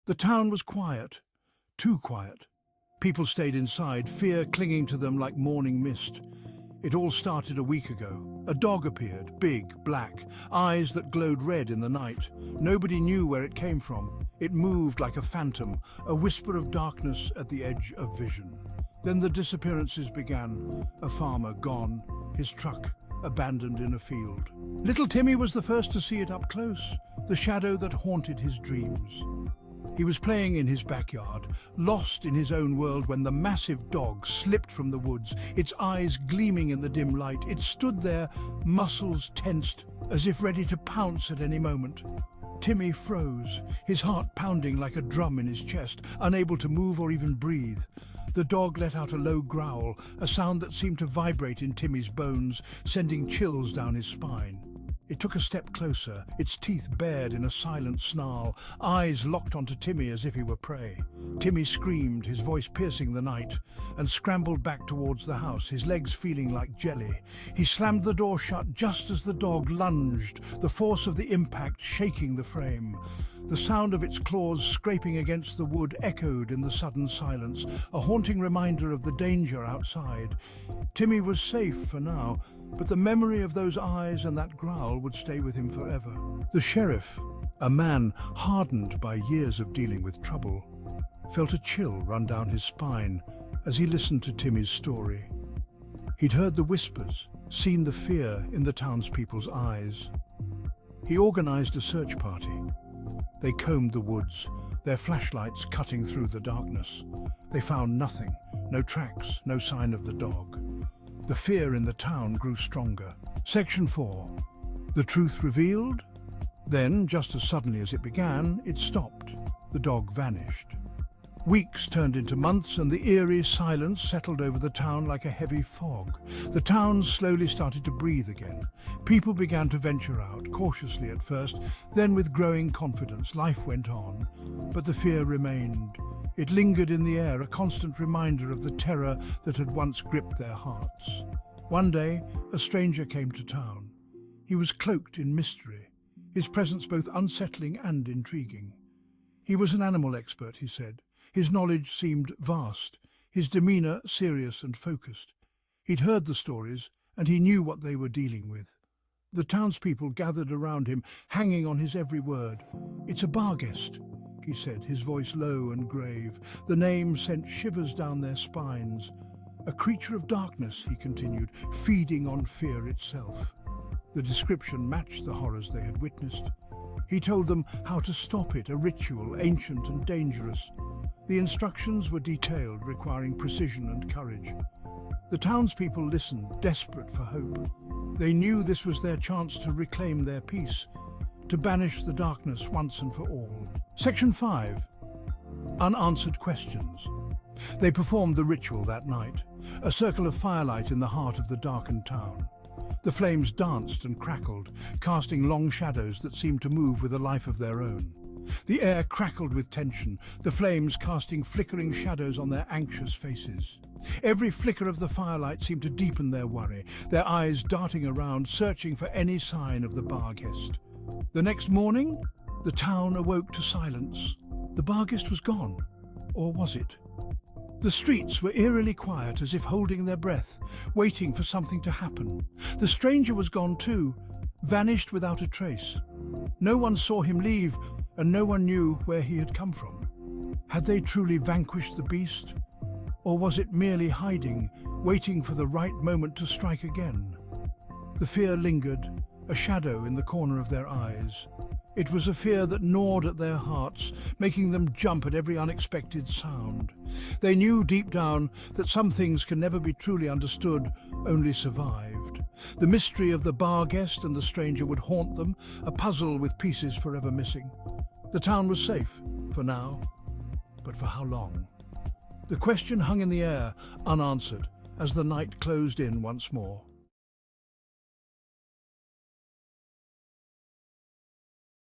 The town was quiet, too quiet. People stayed inside, fear clinging to them like morning mist. It all started a week ago. A dog appeared, big, black, eyes that glowed red in the night. Nobody knew where it came from. It moved like a phantom, a whisper of darkness at the edge of vision. Then the disappearances began. A farmer gone, his truck abandoned in a field. Little Timmy was the first to see it up close, the shadow that haunted his dreams. He was playing in his backyard, lost in his own world, when the massive dog slipped from the woods, its eyes gleaming in the dim light. It stood there, muscles tensed, as if ready to pounce at any moment. Timmy froze, his heart pounding like a drum in his chest, unable to move or even breathe. The dog let out a low growl, a sound that seemed to vibrate in Timmy's bones, sending chills down his spine. It took a step closer, its teeth bared in a silent snarl, eyes locked onto Timmy as if he were prey. Timmy screamed, his voice piercing the night, and scrambled back towards the house, his legs feeling like jelly. He slammed the door shut just as the dog lunged, the force of the impact shaking the frame. The sound of its claws scraping against the wood echoed in the sudden silence, a haunting reminder of the danger outside. Timmy was safe for now, but the memory of those eyes and that growl would stay with him forever. The sheriff, a man hardened by years of dealing with trouble, felt a chill run down his spine as he listened to Timmy's story. He'd heard the whispers, seen the fear in the townspeople's eyes. He organized a search party. They combed the woods, their flashlights cutting through the darkness. They found nothing, no tracks, no sign of the dog. The fear in the town grew stronger. Section 4. The truth revealed? Then, just as suddenly as it began, it stopped. The dog vanished. Weeks turned into months, and the eerie silence settled over the town like a heavy fog. The town slowly started to breathe again. People began to venture out, cautiously at first, then with growing confidence. Life went on, but the fear remained. It lingered in the air, a constant reminder of the terror that had once gripped their hearts. One day, a stranger came to town. He was cloaked in mystery, his presence both unsettling and intriguing. He was an animal expert, he said. His knowledge seemed vast, his demeanor serious and focused. He'd heard the stories, and he knew what they were dealing with. The townspeople gathered around him, hanging on his every word. "It's a Barghest," he said, his voice low and grave. The name sent shivers down their spines. "A creature of darkness," he continued, "feeding on fear itself." The description matched the horrors they had witnessed. He told them how to stop it, a ritual, ancient and dangerous. The instructions were detailed, requiring precision and courage. The townspeople listened, desperate for hope. They knew this was their chance to reclaim their peace, to banish the darkness once and for all. Section 5. Unanswered questions. They performed the ritual that night, a circle of firelight in the heart of the darkened town. The flames danced and crackled, casting long shadows that seemed to move with a life of their own. The air crackled with tension, the flames casting flickering shadows on their anxious faces. Every flicker of the firelight seemed to deepen their worry, their eyes darting around, searching for any sign of the Barghest. The next morning, the town awoke to silence. The Barghest was gone. Or was it? The streets were eerily quiet, as if holding their breath, waiting for something to happen. The stranger was gone too, vanished without a trace. No one saw him leave, and no one knew where he had come from. Had they truly vanquished the beast? Or was it merely hiding, waiting for the right moment to strike again? The fear lingered, a shadow in the corner of their eyes. It was a fear that gnawed at their hearts, making them jump at every unexpected sound. They knew deep down that some things can never be truly understood, only survived. The mystery of the Barghest and the stranger would haunt them, a puzzle with pieces forever missing. The town was safe, for now, but for how long? The question hung in the air, unanswered, as the night closed in once more.